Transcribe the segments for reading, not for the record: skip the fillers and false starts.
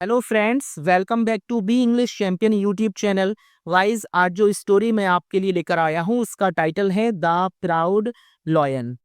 Hello friends, welcome back to B English champion YouTube channel. Guys, आज जो story मैं आपके लिए लेकर आया हूँ उसका टाइटल है द प्राउड लॉयन।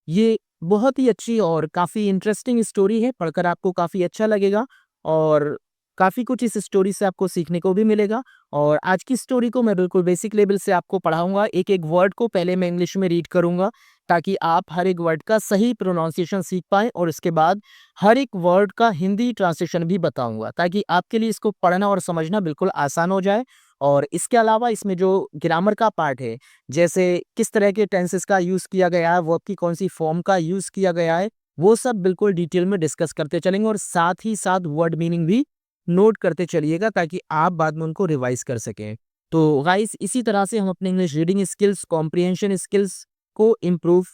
ये बहुत ही अच्छी और काफ़ी इंटरेस्टिंग स्टोरी है, पढ़कर आपको काफ़ी अच्छा लगेगा और काफ़ी कुछ इस स्टोरी से आपको सीखने को भी मिलेगा। और आज की स्टोरी को मैं बिल्कुल बेसिक लेवल से आपको पढ़ाऊंगा। एक एक वर्ड को पहले मैं इंग्लिश में रीड करूंगा ताकि आप हर एक वर्ड का सही प्रोनाउंसिएशन सीख पाएँ, और उसके बाद हर एक वर्ड का हिंदी ट्रांसलेशन भी बताऊंगा ताकि आपके लिए इसको पढ़ना और समझना बिल्कुल आसान हो जाए। और इसके अलावा इसमें जो ग्रामर का पार्ट है, जैसे किस तरह के टेंसेस का यूज़ किया गया है, वर्ब की कौन सी फॉर्म का यूज़ किया गया है, वो सब बिल्कुल डिटेल में डिस्कस करते चलेंगे और साथ ही साथ वर्ड मीनिंग भी नोट करते चलिएगा ताकि आप बाद में उनको रिवाइज कर सकें। तो गाइस, इसी तरह से हम अपने English reading skills, comprehension skills को इम्प्रूव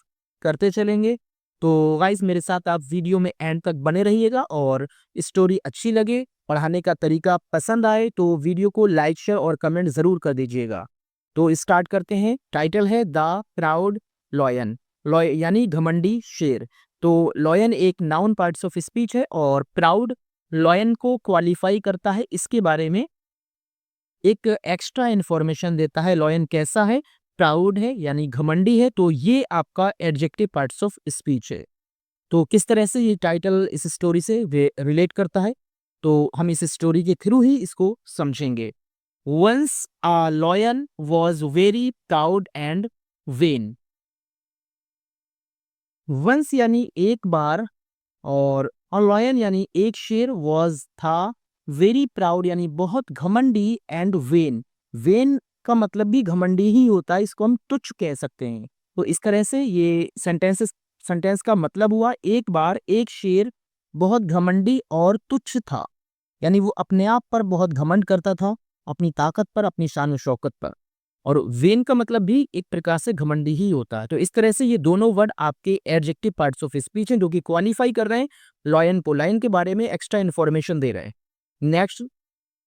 करते चलेंगे। तो गाइस, मेरे साथ आप वीडियो में एंड तक बने रहिएगा और स्टोरी अच्छी लगे, पढ़ाने का तरीका पसंद आए तो वीडियो को लाइक, शेयर और कमेंट ज़रूर कर दीजिएगा। तो स्टार्ट करते हैं। टाइटल है द प्राउड लॉयन। लॉय यानी घमंडी शेर। तो लॉयन एक नाउन पार्ट्स ऑफ स्पीच है और प्राउड लॉयन को क्वालिफाई करता है। इसके बारे में एक एक्स्ट्रा इंफॉर्मेशन देता है। लॉयन कैसा है? प्राउड है यानी घमंडी है। तो ये आपका एडजेक्टिव पार्ट्स ऑफ स्पीच है। तो किस तरह से ये टाइटल इस स्टोरी से रिलेट करता है, तो हम इस स्टोरी के थ्रू ही इसको समझेंगे। Once a lion was very proud and vain. Once यानी एक बार, और अ लॉयन यानी एक शेर, वॉज था, वेरी प्राउड यानी बहुत घमंडी, एंड वेन। वेन का मतलब भी घमंडी ही होता है, इसको हम तुच्छ कह सकते हैं। तो इस तरह से ये सेंटेंस का मतलब हुआ, एक बार एक शेर बहुत घमंडी और तुच्छ था, यानी वो अपने आप पर बहुत घमंड करता था, अपनी ताकत पर, अपनी शान और शौकत पर। और वेन का मतलब भी एक प्रकार से घमंडी ही होता है। तो इस तरह से ये दोनों वर्ड आपके एडजेक्टिव पार्ट्स ऑफ स्पीच हैं जो कि क्वालिफाई कर रहे हैं लॉयन को, लाइन के बारे में एक्स्ट्रा इन्फॉर्मेशन दे रहे हैं। Next,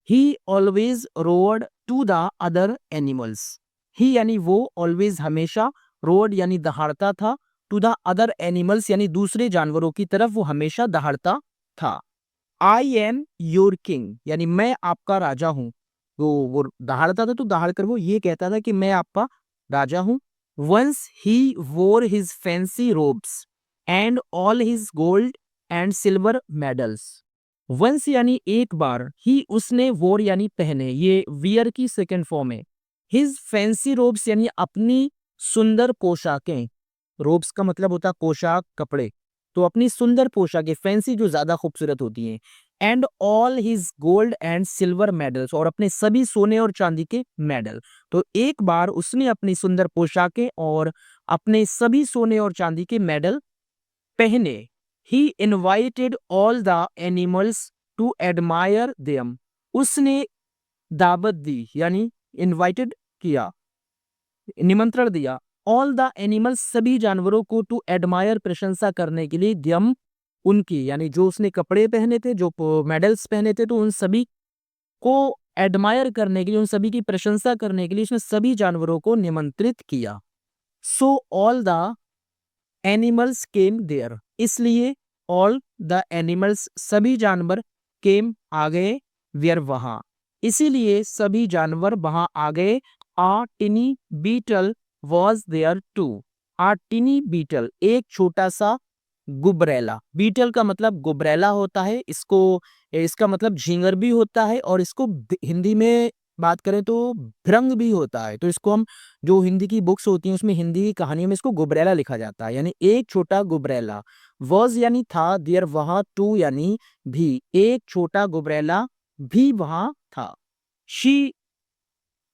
he always rude to the other animals. He यानी वो, ऑलवेज हमेशा, रोड यानी दहाड़ता था, टू द अदर एनिमल्स यानी दूसरे जानवरों की तरफ वो हमेशा दहाड़ता था। आई एम योर किंग यानी मैं आपका राजा हूं। तो वो दहाड़ता था तो दहाड़ कर वो ये कहता था कि मैं आपका राजा हूं। Once he wore his fancy robes and all his gold and silver medals. Once यानी एक बार, ही उसने, वोर यानी पहने, ये वियर की सेकेंड फॉर्म है। हिज फैंसी रोब्स यानी अपनी सुंदर पोशाकें। रोब्स का मतलब होता है पोशाक, कपड़े। तो अपनी सुंदर पोशाकें, फैंसी जो ज्यादा खूबसूरत होती हैं। And all his gold and silver medals, और अपने सभी सोने और चांदी के मेडल। तो एक बार उसने अपनी सुंदर पोशाकें और अपने सभी सोने और चांदी के मेडल पहने। He invited all the animals to admire them. उसने दावत दी यानी इनवाइटेड किया, निमंत्रण दिया, ऑल द एनिमल्स सभी जानवरों को, टू एडमायर प्रशंसा करने के लिए, देम उनकी, यानी जो उसने कपड़े पहने थे, जो मेडल्स पहने थे, तो उन सभी को एडमायर करने के लिए, उन सभी की प्रशंसा करने के लिए इसने सभी जानवरों को निमंत्रित किया। So all the animals came there, इसलिए ऑल द एनिमल्स सभी जानवर, केम आ गए, वेयर वहां, इसीलिए सभी जानवर वहां आ गए। A tiny beetle was there too. A tiny beetle एक छोटा सा गुबरैला। बीटल का मतलब गुबरैला होता है, इसको, इसका मतलब झींगर भी होता है, और इसको हिंदी में बात करें तो भृंग भी होता है। तो इसको हम, जो हिंदी की बुक्स होती हैं उसमें, हिंदी की कहानियों में इसको गुबरैला लिखा जाता है, यानी एक छोटा गुबरैला। वॉज यानी था, देयर वहां, टू यानी भी, एक छोटा गुबरैला भी वहां था। She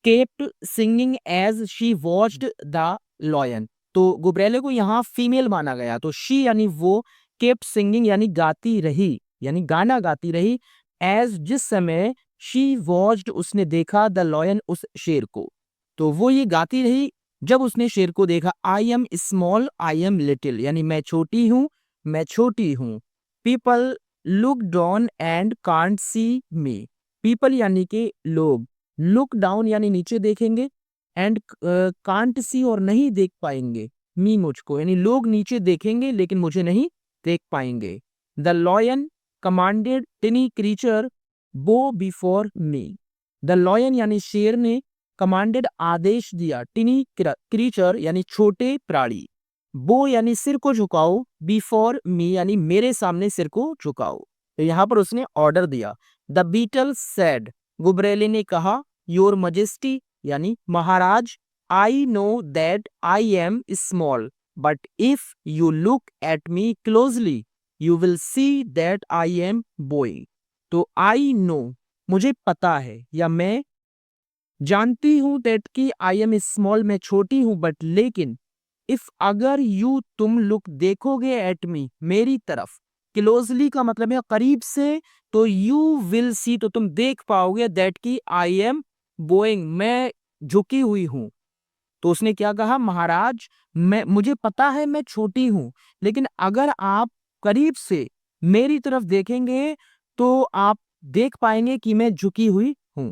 kept singing as she watched the lion. तो गुबरैले को यहाँ फीमेल माना गया, तो शी यानी वो, केप्ट सिंगिंग यानी गाती रही, यानी गाना गाती रही, एज जिस समय, शी वॉच्ड उसने देखा, द लॉयन उस शेर को। तो वो ये गाती रही जब उसने शेर को देखा। आई am small, I am little यानी मैं छोटी हूँ, मैं छोटी हूँ। People look down and can't see me. People यानी कि लोग, लुक डाउन यानी नीचे देखेंगे, एंड कांट सी और नहीं देख पाएंगे, मी मुझको, यानी लोग नीचे देखेंगे लेकिन मुझे नहीं देख पाएंगे। द लॉयन कमांडेड टिनी क्रीचर बो बिफोर मी। द लॉयन यानी शेर ने कमांडेड आदेश दिया, टिनी क्रीचर यानी छोटे प्राणी। बो यानी सिर को झुकाओ, बिफोर मी यानी मेरे सामने सिर को झुकाओ। तो यहां पर उसने ऑर्डर दिया। द बीटल सेड, गुबरेली ने कहा, योर मजेस्टी यानी महाराज, I know that I am small, but if you look at me closely you will see that I am boing. तो आई नो मुझे पता है या मैं जानती हूं दैट कि आई एम स्मॉल मैं छोटी हूं, बट लेकिन इफ अगर यू तुम लुक देखोगे एट मी मेरी तरफ, क्लोजली का मतलब है करीब से, तो यू विल सी तो तुम देख पाओगे दैट कि आई एम बोइंग मैं झुकी हुई हूं। तो उसने क्या कहा, महाराज मैं मुझे पता है मैं छोटी हूं, लेकिन अगर आप करीब से मेरी तरफ देखेंगे तो आप देख पाएंगे कि मैं झुकी हुई हूं।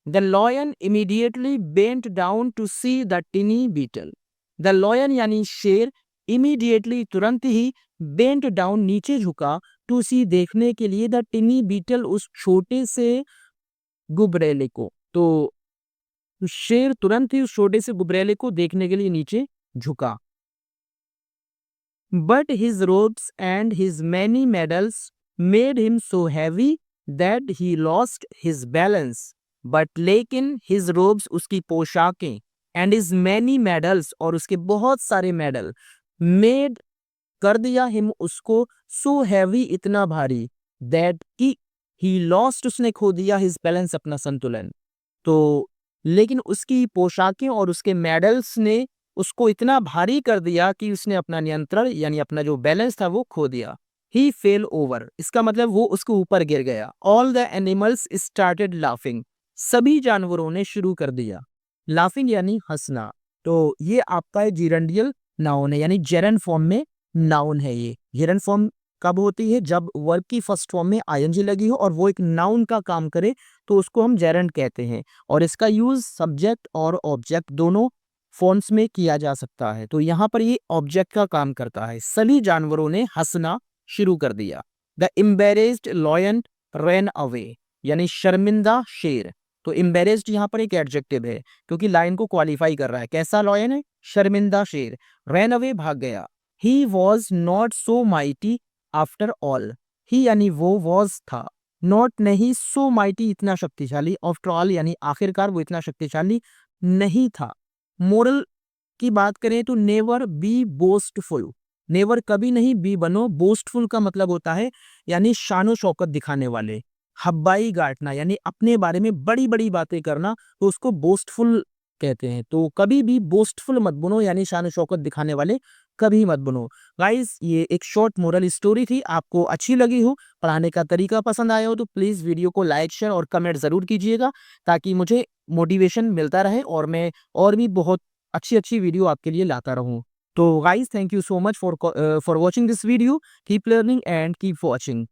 The lion immediately bent down to see the tiny beetle. The lion यानी शेर, इमीडिएटली तुरंत ही, बेंट डाउन नीचे झुका, टू सी देखने के लिए, द टिनी बीटल उस छोटे से गुबरैले को। तो शेर तुरंत ही उस छोटे से गुबरैले को देखने के लिए नीचे झुका। But his ropes and his many medals made him so heavy that he lost his balance. But लेकिन हिज रोब्स उसकी पोशाकें, एंड हिज मैनी मेडल्स और उसके बहुत सारे मेडल, मेड कर दिया हिम उसको, सो हैवी इतना भारी, दैट कि ही लॉस्ट उसने खो दिया, हिज बैलेंस अपना संतुलन। तो लेकिन उसकी पोशाकें और उसके मेडल्स ने उसको इतना भारी कर दिया कि उसने अपना नियंत्रण यानी अपना जो बैलेंस था वो खो दिया। ही फेल ओवर, इसका मतलब वो उसके ऊपर गिर गया। All the animals started laughing, सभी जानवरों ने शुरू कर दिया। लाफिंग यानी हंसना। तो ये आपका जीरेंडियल नाउन है, यानी जेरन फॉर्म में नाउन है। ये जेरन फॉर्म कब होती है, जब वर्ब की फर्स्ट फॉर्म में आईएनजी लगी हो और वो एक नाउन का काम करे, तो उसको हम जेरंड कहते हैं। और इसका यूज सब्जेक्ट और ऑब्जेक्ट दोनों फॉर्म्स में किया जा सकता है। तो यहाँ पर ये ऑब्जेक्ट का काम करता है। सभी जानवरों ने हंसना शुरू कर दिया। The embarrassed lion ran away, यानी शर्मिंदा शेर। तो एम्बेरेस्ड यहाँ पर एक एडजेक्टिव है, क्योंकि लाइन को क्वालिफाई कर रहा है। कैसा लॉयन है, शर्मिंदा शेर। रैन अवे, भाग गया। He was not so mighty after all, he यानी वो, वॉज था, नॉट नहीं, सो माइटी इतना शक्तिशाली, आफ्टर ऑल यानी आखिरकार वो इतना शक्तिशाली नहीं था। मोरल की बात करें तो नेवर बी बोस्टफुल, नेवर कभी नहीं बी बनो, बोस्टफुल का मतलब होता है यानी शानो शौकत दिखाने वाले, हब्बाई गाटना यानी अपने बारे में बड़ी बड़ी बातें करना, तो उसको बोस्टफुल कहते हैं। तो कभी भी बोस्टफुल मत बनो, यानी शानो शौकत दिखाने वाले कभी मत बनो। गाइस ये एक शॉर्ट मोरल स्टोरी थी, आपको अच्छी लगी हो, पढ़ाने का तरीका पसंद आया हो तो प्लीज वीडियो को लाइक शेयर और कमेंट जरूर कीजिएगा, ताकि मुझे मोटिवेशन मिलता रहे और मैं और भी बहुत अच्छी अच्छी वीडियो आपके लिए लाता रहूं। तो guys thank you so much for watching this video, keep learning and keep watching.